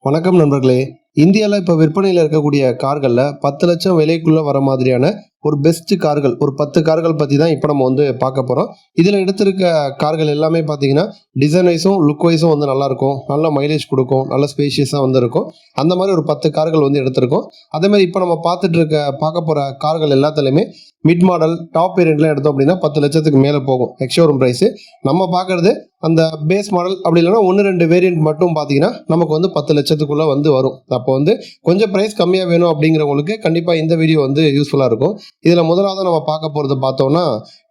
வணக்கம் நண்பர்களே. இந்தியாவில் இப்போ விற்பனையில் இருக்கக்கூடிய கார்களில் 10 லட்சம் விலைக்குள்ளே வர மாதிரியான ஒரு பெஸ்ட் கார்கள், ஒரு 10 கார்கள் பற்றி தான் இப்போ நம்ம பார்க்க போகிறோம். இதில் எடுத்திருக்க கார்கள் எல்லாமே பார்த்தீங்கன்னா டிசைன் வைஸும் லுக் வைஸும் நல்லாயிருக்கும், நல்ல மைலேஜ் கொடுக்கும், நல்ல ஸ்பேஷியஸாக இருக்கும். அந்த மாதிரி ஒரு 10 கார்கள் எடுத்திருக்கோம். அதேமாதிரி இப்போ நம்ம பார்க்க போகிற கார்கள் எல்லாத்துலேயுமே மிட் மாடல் டாப் வேரியண்ட்லாம் எடுத்தோம் அப்படின்னா 10 லட்சத்துக்கு மேலே போகும் எக்ஸ்ஷோரூம் ப்ரைஸு. நம்ம பார்க்குறது அந்த பேஸ் மாடல், அப்படி இல்லைனா 1-2 வேரியண்ட் மட்டும் பார்த்தீங்கன்னா நமக்கு 10 லட்சத்துக்குள்ளே வரும். அப்போ கொஞ்சம் ப்ரைஸ் கம்மியாக வேணும் அப்படிங்கிறவங்களுக்கு கண்டிப்பாக இந்த வீடியோ யூஸ்ஃபுல்லாக இருக்கும். இதில் முதலாவது நம்ம பார்க்க போகிறது பார்த்தோம்னா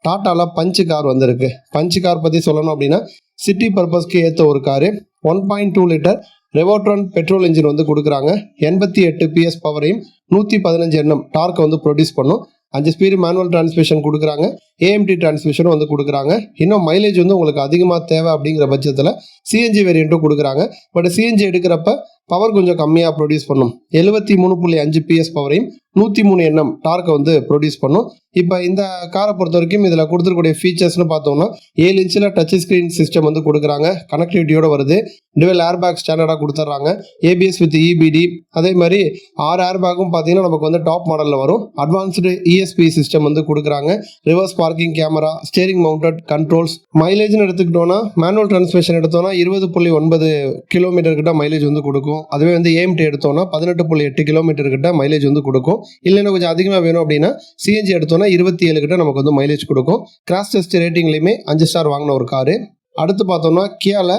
டாட்டாவில் பஞ்ச் கார் வந்திருக்கு. பஞ்ச் கார் பற்றி சொல்லணும் அப்படின்னா சிட்டி பர்பஸ்க்கு ஏற்ற ஒரு car. 1.2 litre Revotron petrol engine கொடுக்குறாங்க. 88 PS பவரையும் 115 Nm டார்க் ப்ரொடியூஸ் பண்ணும். 5 ஸ்பீடு மேனுவல் டிரான்ஸ்மிஷன் கொடுக்குறாங்க. AMT டிரான்ஸ்மிஷனும் கொடுக்குறாங்க. இன்னும் மைலேஜ் உங்களுக்கு அதிகமாக தேவை அப்படிங்கிற பட்சத்தில் சிஎன்ஜி வேரியண்ட்டும் கொடுக்குறாங்க. பட் சிஎன்ஜி எடுக்கிறப்ப பவர் கொஞ்சம் கம்மியாக ப்ரொடியூஸ் பண்ணும். 73.5 PS பவரையும் 103 Nm டார்க்கை ப்ரொடியூஸ் பண்ணும். இப்போ இந்த காரை பொறுத்த வரைக்கும் இதில் கொடுத்துருக்கூடிய ஃபீச்சர்ஸ்னு பார்த்தோம்னா 7 இன்ச்சில் டச் ஸ்க்ரீன் சிஸ்டம் கொடுக்குறாங்க. கனெக்டிவிட்டியோடு வருது. டுவெல் ஏர் பேக் ஸ்டாண்டர்டாக கொடுத்துட்றாங்க. ABS with EBD. அதே மாதிரி 6 ஏர் பேக்கும் பார்த்தீங்கன்னா நமக்கு டாப் மாடலில் வரும். அட்வான்ஸ்டு ESP சிஸ்டம் கொடுக்குறாங்க. Reverse parking camera, steering mounted controls. மைலேஜ்னு எடுத்துக்கிட்டோன்னா மேனுவல் டிரான்ஸ்மிஷன் எடுத்தோன்னா 20.9 கிலோமீட்டர் கிட்ட மைலேஜ் கொடுக்கும். அதுவே AMT எடுத்தோன்னா 18.8 கிலோமீட்டர் கிட்ட மைலேஜ் கொடுக்கும். இல்லைன்னா கொஞ்சம் அதிகமாக வேணும் அப்படின்னா சிஎன்ஜி எடுத்தோன்னா 27 கிட்ட நமக்கு மைலேஜ் கொடுக்கும். கிராஷ் டெஸ்ட் ரேட்டிங்லையுமே 5 ஸ்டார் வாங்கின ஒரு காரு. அடுத்து பார்த்தோம்னா கியாவில்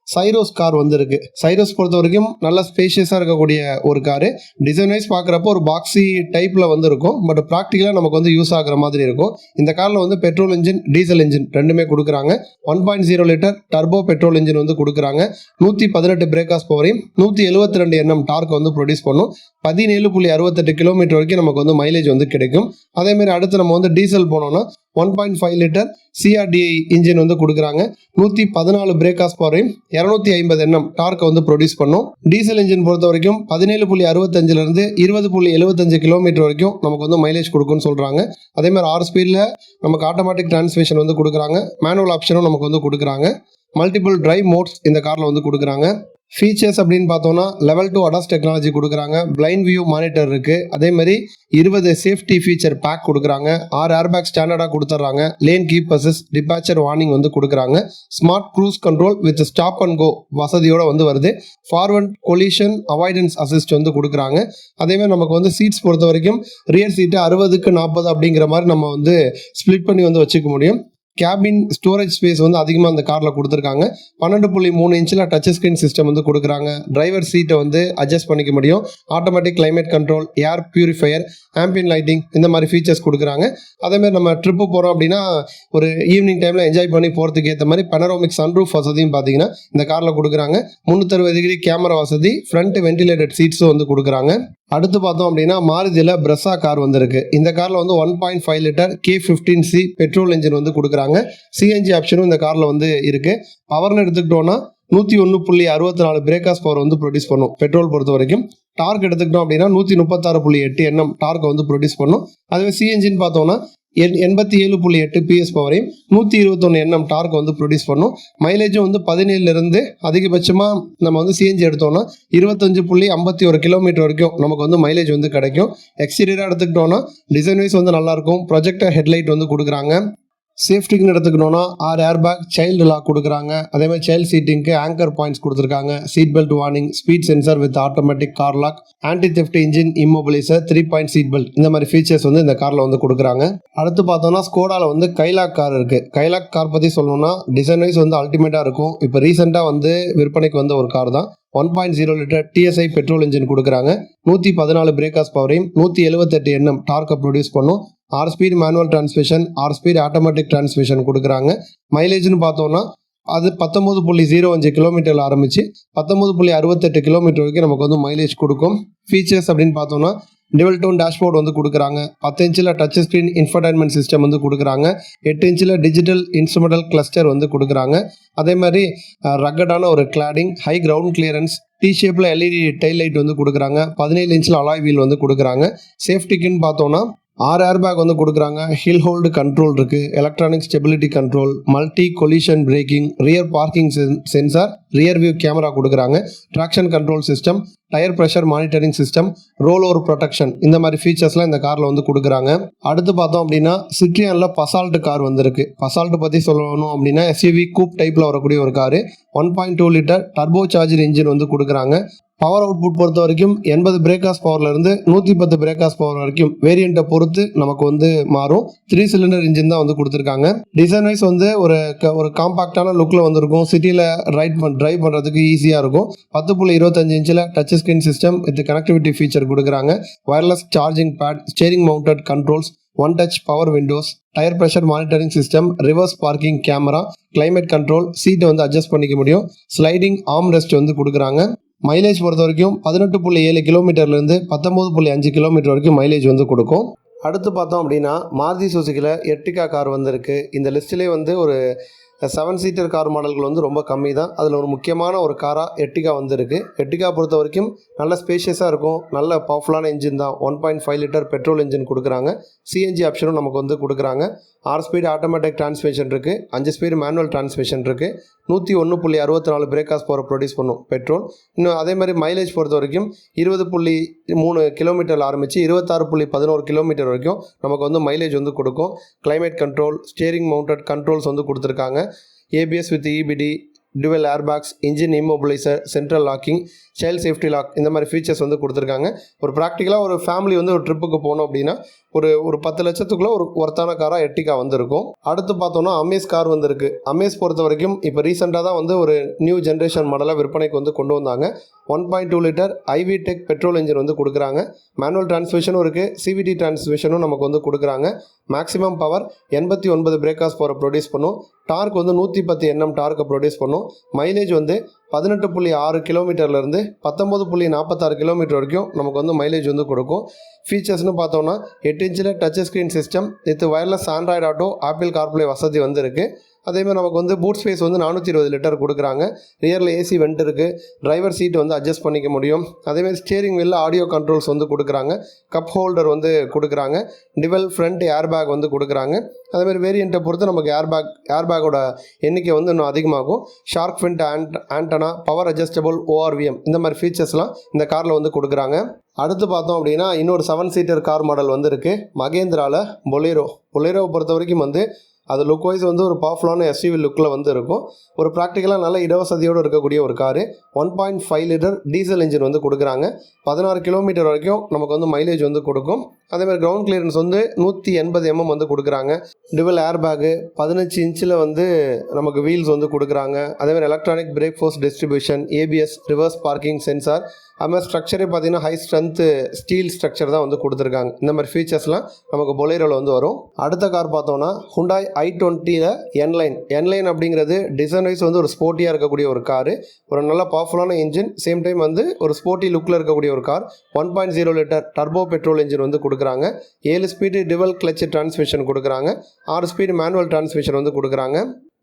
சைரோஸ் கார் இருக்கு. சைரோஸ் பொறுத்த வரைக்கும் நல்ல ஸ்பேஷியஸாக இருக்கக்கூடிய ஒரு காரு. டிசைன் வைஸ் பார்க்குறப்போ ஒரு பாக்ஸி டைப்பில் இருக்கும். பட் ப்ராக்டிக்கலாக நமக்கு யூஸ் ஆகிற மாதிரி இருக்கும். இந்த காரில் பெட்ரோல் இன்ஜின், டீசல் இன்ஜின் ரெண்டுமே கொடுக்குறாங்க. 1.0 லிட்டர் டர்போ பெட்ரோல் இன்ஜின் கொடுக்குறாங்க. 118 பிரேக்காஸ் பவரையும் 172 Nm டார்க் ப்ரொடியூஸ் பண்ணும். 17.68 கிலோமீட்டர் வரைக்கும் நமக்கு மைலேஜ் கிடைக்கும். அதேமாதிரி அடுத்து நம்ம டீசல் போனோம்னா 1.5 லிட்டர் CRDI இன்ஜின் கொடுக்குறாங்க. 114 பிரேக்காஸ் பவரையும் 250 Nm டார்க்கை ப்ரொடியூஸ் பண்ணும். டீசல் இன்ஜின் பொறுத்த வரைக்கும் 17.65 20.75 கிலோமீட்டர் வரைக்கும் நமக்கு மைலேஜ் கொடுக்குன்னு சொல்கிறாங்க. அதேமாதிரி 6 ஸ்பீடில் நமக்கு ஆட்டோமேட்டிக் டிரான்ஸ்மிஷன் கொடுக்குறாங்க. மேனுவல் ஆப்ஷனும் நமக்கு கொடுக்குறாங்க. மல்டிபிள் டிரைவ் மோட்ஸ் இந்த காரில் கொடுக்குறாங்க. ஃபீச்சர்ஸ் அப்படின்னு பார்த்தோன்னா லெவல் 2 ADAS டெக்னாலஜி கொடுக்குறாங்க. பிளைண்ட் வியூ மானிட்டர் இருக்குது. அதேமாதிரி 20 சேஃப்டி ஃபீச்சர் பேக் கொடுக்குறாங்க. 6 ஏர் பேக் ஸ்டாண்டர்டாக கொடுத்துட்றாங்க. Lane keep assist, departure warning கொடுக்குறாங்க. Smart cruise control with stop and go வசதியோடு வருது. ஃபார்வர்ட் கொலிஷன் அவாய்டன்ஸ் அசிஸ்ட் கொடுக்குறாங்க. அதேமாதிரி நமக்கு சீட்ஸ் பொறுத்த வரைக்கும் ரியர் சீட்டு 60க்கு 40 அப்படிங்கிற மாதிரி நம்ம ஸ்ப்ளிட் பண்ணி வச்சுக்க முடியும். கேபின் ஸ்டோரேஜ் ஸ்பேஸ் அதிகமாக அந்த காரில் கொடுத்துருக்காங்க. 12.3 இன்ச்சில் டச் ஸ்க்ரீன் சிஸ்டம் கொடுக்குறாங்க. டிரைவர் சீட்டை அட்ஜஸ்ட் பண்ணிக்க முடியும். Automatic climate control, air purifier, ambient lighting இந்த மாதிரி ஃபீச்சர்ஸ் கொடுக்குறாங்க. அதேமாதிரி நம்ம ட்ரிப்பு போகிறோம் அப்படின்னா ஒரு ஈவினிங் டைமில் என்ஜாய் பண்ணி போகிறதுக்கு ஏற்ற மாதிரி பனரோமிக் சன்ரூஃப் வசதியும் பார்த்தீங்கன்னா இந்த காரில் கொடுக்குறாங்க. 360 டிகிரி கேமரா வசதி, ஃப்ரண்ட் வென்டிலேட்டட் சீட்ஸும் கொடுக்குறாங்க. அடுத்து பார்த்தோம் அப்படின்னா மாருதியில் பிரஸா கார் இருக்கு. இந்த காரில் 1.5 லிட்டர் K15C பெட்ரோல் இன்ஜின் கொடுக்குறாங்க. சிஎன்ஜி ஆப்ஷனும் இந்த காரில் இருக்கு. பவர்னு எடுத்துக்கிட்டோன்னா 101.64 பிரேக்காஸ் பவர் ப்ரொடியூஸ் பண்ணும் பெட்ரோல் பொறுத்த வரைக்கும். டார்க் எடுத்துக்கிட்டோம் அப்படின்னா 136.8 Nm டார்க்கை ப்ரொடியூஸ் பண்ணும். அதுவே சிஎன்ஜின்னு பார்த்தோம்னா 87.8 PS பவரையும் 121 Nm டார்க் ப்ரொடியூஸ் பண்ணும். மைலேஜும் 17 அதிகபட்சமாக நம்ம சிஎன்ஜி எடுத்தோம்னா 25.51 கிலோமீட்டர் வரைக்கும் நமக்கு மைலேஜ் கிடைக்கும். எக்ஸ்டீரியராக எடுத்துக்கிட்டோன்னா டிசைன் வைஸ் நல்லாயிருக்கும். ப்ரொஜெக்டர் ஹெட்லைட் கொடுக்குறாங்க. சேஃப்டிக்குன்னு எடுத்துக்கணும்னா 6 ஏர் பேக், சைல்டு லாக் கொடுக்குறாங்க. அதேமாதிரி சைல்டு சீட்டிங்க்கு ஆங்கர் பாயிண்ட்ஸ் கொடுத்துருக்காங்க. Seat belt warning, speed sensor with automatic car lock, anti theft engine immobiliser, 3-point seat belt இந்த மாதிரி ஃபீச்சர்ஸ் இந்த காரில் கொடுக்குறாங்க. அடுத்து பார்த்தோம்னா ஸ்கோடாவில் கைலாக் கார் இருக்குது. கைலாக் கார் பற்றி சொல்லணும்னா டிசைன் வைஸ் அல்டிமேட்டாக இருக்கும். இப்போ ரீசெண்டாக விற்பனைக்கு ஒரு கார் தான். 1.0 லிட்டர் TSI பெட்ரோல் இன்ஜின் கொடுக்குறாங்க. 114 பிரேக்காஸ் பவரையும் 178 Nm டார்க்கை ப்ரொடியூஸ் பண்ணும். 6 speed manual transmission, 6 speed automatic transmission கொடுக்குறாங்க. மைலேஜ்னு பார்த்தோம்னா அது 19.05 கிலோமீட்டரில் ஆரம்பித்து 19.68 கிலோமீட்டர் வரைக்கும் நமக்கு மைலேஜ் கொடுக்கும். ஃபீச்சர்ஸ் அப்படின்னு பார்த்தோம்னா டிவல் டோன் டேஷ்போர்டு கொடுக்குறாங்க. 10 இன்ச்சில் டச் ஸ்க்ரீன் இன்ஃபர்டைன்மெண்ட் சிஸ்டம் கொடுக்குறாங்க. 8 இன்ச்சில் டிஜிட்டல் இன்ஸ்ட்ருமெண்டல் கிளஸ்டர் கொடுக்குறாங்க. அதே மாதிரி ரக்கடான ஒரு cladding, high ground clearance, T ஷேப்பில் LED டெயில் லைட் கொடுக்குறாங்க. 17 இன்ச்சில் அலாய் வீல் கொடுக்குறாங்க. சேஃப்டிக்குன்னு பார்த்தோம்னா 6 ஏர் பேக் வந்து கொடுக்குறாங்க. ஹில் ஹோல்டு கண்ட்ரோல் இருக்குது, electronic stability control, multi collision braking, rear parking sensor, rear view camera கொடுக்குறாங்க, traction control system, tyre pressure monitoring system, roll over protection, இந்த மாதிரி ஃபீச்சர்ஸ்லாம் இந்த காரில் வந்து கொடுக்குறாங்க. அடுத்து பார்த்தோம் அப்படின்னா சிட்ரியானில் பசால்ட் கார் வந்திருக்கு. பசால்ட் பற்றி சொல்லணும் அப்படின்னா எஸ்யூவி கூப் டைப்பில் வரக்கூடிய ஒரு car. 1.2 litre turbo charger engine வந்து கொடுக்குறாங்க. பவர் அவுட்புட் பொறுத்த வரைக்கும் 80 பிரேக்காஸ் பவர்லேருந்து 110 பிரேக்காஸ் பவர் வரைக்கும் வேரியண்ட்டை பொறுத்து நமக்கு வந்து மாறும். 3 சிலிண்டர் இன்ஜின் தான் வந்து கொடுத்துருக்காங்க. டிசைன் வைஸ் வந்து ஒரு காம்பாக்டான லுக்கில் வந்திருக்கும். சிட்டியில் ட்ரைவ் பண்ணுறதுக்கு ஈஸியாக இருக்கும். 10.25 இன்ச்சில் touch screen system with connectivity feature கொடுக்குறாங்க. Wireless charging pad, steering mounted controls, one touch power windows, tyre pressure monitoring system, reverse parking camera, climate control, சீட்டை வந்து அட்ஜஸ்ட் பண்ணிக்க முடியும். ஸ்லைடிங் ஆர்ம் ரெஸ்ட் வந்து கொடுக்குறாங்க. மைலேஜ் பொறுத்த வரைக்கும் 18.7 கிலோமீட்டர்லேருந்து 19.5 கிலோமீட்டர் வரைக்கும் மைலேஜ் வந்து கொடுக்கும். அடுத்து பார்த்தோம் அப்படின்னா மாருதி சுசுகியில் எர்டிகா கார் வந்திருக்கு. இந்த லிஸ்ட்டிலே வந்து ஒரு 7 சீட்டர் கார் மாடல்கள் வந்து ரொம்ப கம்மி தான். அதில் ஒரு முக்கியமான ஒரு காராக எர்டிகா வந்திருக்கு. எர்டிகா பொறுத்த வரைக்கும் நல்ல ஸ்பேஷியஸாக இருக்கும். நல்ல பவர்ஃபுல்லான இன்ஜின் தான். 1.5 லிட்டர் பெட்ரோல் இன்ஜின் கொடுக்குறாங்க. சிஎன்ஜி ஆப்ஷனும் நமக்கு வந்து கொடுக்குறாங்க. 6 ஸ்பீடு ஆட்டோமேட்டிக் டிரான்ஸ்மிஷன் இருக்குது, 5 ஸ்பீடு மேனுவல் டிரான்ஸ்மிஷன் இருக்குது. 101.64 பிரேக்காஸ் பவர் ப்ரொடியூஸ் பண்ணும் பெட்ரோல். இன்னும் அதே மாதிரி மைலேஜ் பொறுத்த வரைக்கும் 20.3 கிலோமீட்டர் ஆரம்பித்து 26.11 கிலோமீட்டர் வரைக்கும் நமக்கு வந்து மைலேஜ் வந்து கொடுக்கும். Climate control, steering mounted controls வந்து கொடுத்துருக்காங்க. ABS with EBD, dual airbags, engine immobiliser, central locking, child safety lock, இந்த மாதிரி ஃபீச்சர்ஸ் வந்து கொடுத்துருக்காங்க. ஒரு ப்ராக்டிக்கலாக ஒரு ஃபேமிலி வந்து ஒரு ட்ரிப்புக்கு போனோம் அப்படின்னா ஒரு 10 லட்சத்துக்குள்ளே ஒரு ஒர்த்தான காராக எர்டிகா வந்திருக்கும். அடுத்து பார்த்தோன்னா அமேஸ் கார் வந்திருக்கு. அமேஸ் பொறுத்த வரைக்கும் இப்போ ரீசெண்டாக தான் வந்து ஒரு நியூ ஜென்ரேஷன் மாடலை விற்பனைக்கு வந்து கொண்டு வந்தாங்க. 1.2 litre iVTEC petrol engine வந்து கொடுக்குறாங்க. மேனுவல் டிரான்ஸ்மிஷனும் இருக்குது, சிவிடி டிரான்ஸ்மிஷனும் நமக்கு வந்து கொடுக்குறாங்க. மேக்ஸிமம் பவர் 89 பிரேக்காஸ் பவர் ப்ரொடியூஸ் பண்ணும். டார்க் வந்து 110 Nm டார்க்கை ப்ரொடியூஸ் பண்ணும். மைலேஜ் வந்து 18.6 கிலோமீட்டர்லேருந்து 19.46 கிலோமீட்டர் வரைக்கும் நமக்கு வந்து மைலேஜ் வந்து கொடுக்கும். ஃபீச்சர்ஸ்னு பார்த்தோன்னா 8 இன்ச்சில் touch screen system with wireless Android auto, apple CarPlay வசதி வந்து இருக்குது. அதேமாதிரி நமக்கு வந்து பூட் ஸ்பேஸ் வந்து 420 லிட்டர் கொடுக்குறாங்க. ரியரில் ஏசி வெண்ட் இருக்குது. டிரைவர் சீட் வந்து அட்ஜஸ்ட் பண்ணிக்க முடியும். அதேமாதிரி ஸ்டியரிங் வீலில் ஆடியோ கண்ட்ரோல்ஸ் வந்து கொடுக்குறாங்க. கப் ஹோல்டர் வந்து கொடுக்குறாங்க. டிவெல் ஃப்ரண்ட் ஏர் பேக் வந்து கொடுக்குறாங்க. அதேமாதிரி வேரியண்ட்டை பொறுத்து நமக்கு ஏர்பேக்கோட எண்ணிக்கை வந்து இன்னும் அதிகமாகும். Shark fin antenna, power adjustable ORVM, இந்த மாதிரி ஃபீச்சர்ஸ்லாம் இந்த காரில் வந்து கொடுக்குறாங்க. அடுத்து பார்த்தோம் அப்படின்னா இன்னொரு 7 சீட்டர் கார் மாடல் வந்து இருக்குது. மகேந்திராவில் பொலேரோவை பொறுத்த வரைக்கும் வந்து அது லுக் வைஸ் வந்து ஒரு பவர்ஃபுல்லான எஸ்யூவி லுக்கில் வந்து இருக்கும். ஒரு ப்ராக்டிக்கலாக நல்ல இடவசதியோடு இருக்கக்கூடிய ஒரு காரு. 1.5 லிட்டர் டீசல் இன்ஜின் வந்து கொடுக்குறாங்க. 16 கிலோமீட்டர் வரைக்கும் நமக்கு வந்து மைலேஜ் வந்து கொடுக்கும். அதேமாதிரி கிரவுண்ட் கிளியரன்ஸ் வந்து 180 mm வந்து கொடுக்குறாங்க. டுவெல் ஏர் பேக்கு, 15 இன்ச்சில் வந்து நமக்கு வீல்ஸ் வந்து கொடுக்குறாங்க. அதேமாதிரி electronic break force distribution, ABS, reverse parking sensor. அதுமாதிரி ஸ்ட்ரக்சரே பார்த்தீங்கன்னா ஹை ஸ்ட்ரென்த்து ஸ்டீல் ஸ்ட்ரக்சர் தான் வந்து கொடுத்துருக்காங்க. இந்த மாதிரி ஃபீச்சர்ஸ்லாம் நமக்கு பொலேரோவில் வந்து வரும். அடுத்த கார் பார்த்தோன்னா ஹுண்டாய் i20ல் என்லைன் அப்படிங்கிறது டிசைன் வைஸ் வந்து ஒரு ஸ்போர்ட்டியாக இருக்கக்கூடிய ஒரு காரு. ஒரு நல்ல பவர்ஃபுல்லான இன்ஜின், சேம் டைம் வந்து ஒரு ஸ்போர்ட்டி லுக்கில் இருக்கக்கூடிய ஒரு car. 1.0 litre turbo petrol engine வந்து கொடுக்குறாங்க. 7 ஸ்பீடு டிவல் கிளச் டிரான்ஸ்மிஷன் கொடுக்குறாங்க. 6 ஸ்பீடு மேனுவல் டிரான்ஸ்மிஷன் வந்து கொடுக்குறாங்க.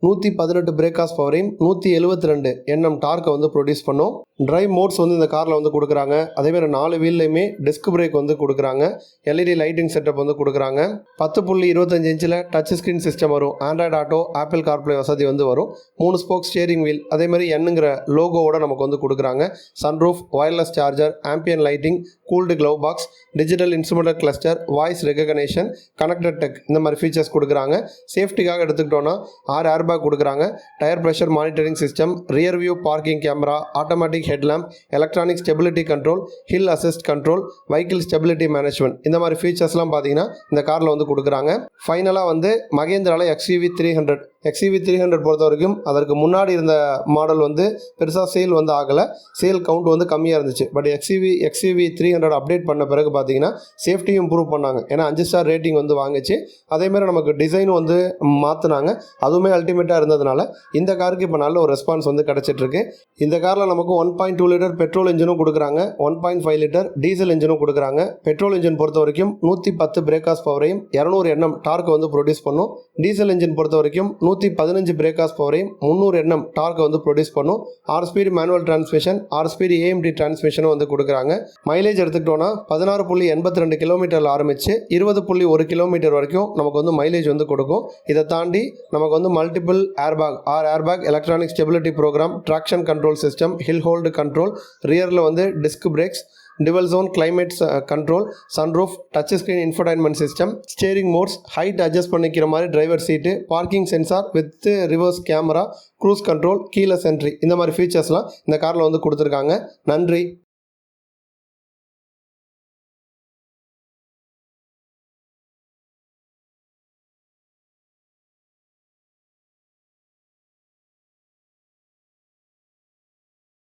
118 பிரேக்காஸ் பவரையும் 172 Nm டார்க்கை வந்து ப்ரொடியூஸ் பண்ணும். டிரைவ் மோட்ஸ் வந்து இந்த காரில் வந்து கொடுக்குறாங்க. அதேமாதிரி 4 வீல்லையுமே டிஸ்க் பிரேக் வந்து கொடுக்குறாங்க. எல்இடி லைட்டிங் செட்டப் வந்து கொடுக்குறாங்க. 10.25 இன்ச்சில் டச் ஸ்க்ரீன் சிஸ்டம் வரும். ஆண்ட்ராய்டு ஆட்டோ, ஆப்பிள் கார்ப்ளே வசதி வந்து வரும். 3 ஸ்போக் ஸ்டியரிங் வீல், அதேமாதிரி எண்ணுங்கிற லோகோவோட நமக்கு வந்து கொடுக்குறாங்க. Sunroof, wireless charger, ambient lighting, cooled glove box, digital instrumental cluster, voice recognition, connected tech, இந்த மாதிரி ஃபீச்சர்ஸ் கொடுக்குறாங்க. சேஃப்டிக்காக எடுத்துக்கிட்டோன்னா 6 ஏர் பேக் கொடுக்குறாங்க. Tyre pressure monitoring system, rear view parking camera, automatic headlamp, electronic stability control, hill assist control, vehicle stability management, இந்த மாதிரி ஃபீச்சர்ஸ்லாம் பார்த்தீங்கன்னா இந்த காரில் வந்து கொடுக்குறாங்க. ஃபைனலாக வந்து மகேந்திராவில் XUV 300 பொறுத்த வரைக்கும் அதற்கு முன்னாடி இருந்த மாடல் வந்து பெருசாக சேல் வந்து ஆகலை. சேல் கவுண்ட் வந்து கம்மியாக இருந்துச்சு. பட் XUV 300 அப்டேட் பண்ண பிறகு பார்த்தீங்கன்னா சேஃப்டியும் இம்ப்ரூவ் பண்ணாங்க. ஏன்னா 5 ஸ்டார் ரேட்டிங் வந்து வாங்கிச்சு. அதேமாதிரி நமக்கு டிசைனும் வந்து மாற்றினாங்க. அதுவுமே அல்டிமேட்டாக இருந்ததுனால இந்த காருக்கு இப்போ நல்ல ஒரு ரெஸ்பான்ஸ் வந்து கிடச்சிட்ருக்கு. இந்த காரில் நமக்கு 1.2 லிட்டர் பெட்ரோல் இன்ஜினும் கொடுக்குறாங்க. 1.5 லிட்டர் டீசல் இன்ஜினும் கொடுக்குறாங்க. பெட்ரோல் இன்ஜின் பொறுத்த வரைக்கும் 110 பிரேக்காஸ் பவரையும் 200 Nm டார்க் வந்து ப்ரொடியூஸ் பண்ணும். டீசல் இன்ஜின் பொறுத்த வரைக்கும் 115 பிரேக் ஹார்ஸ் பவரையும் 300 Nm டார்க்கை வந்து ப்ரொடியூஸ் பண்ணும். 6 speed manual transmission, 6 speed AMD டிரான்ஸ்மிஷனும் வந்து கொடுக்குறாங்க. மைலேஜ் எடுத்துக்கிட்டோன்னா 16.82 கிலோமீட்டரில் ஆரம்பித்து 20.1 கிலோமீட்டர் வரைக்கும் நமக்கு வந்து மைலேஜ் வந்து கொடுக்கும். இதை தாண்டி நமக்கு வந்து multiple airbag, 6 airbag, electronic stability program, traction control system, hill hold control, ரியரில் வந்து disc brakes, dual zone climate control, sunroof, touch screen infotainment system, steering modes, height adjust பண்ணிக்கிற மாதிரி driver seat, parking sensor with reverse camera, cruise control, keyless entry, இந்த மாதிரி ஃபீச்சர்ஸ்லாம் இந்த காரில் வந்து கொடுத்துருக்காங்க. நன்றி.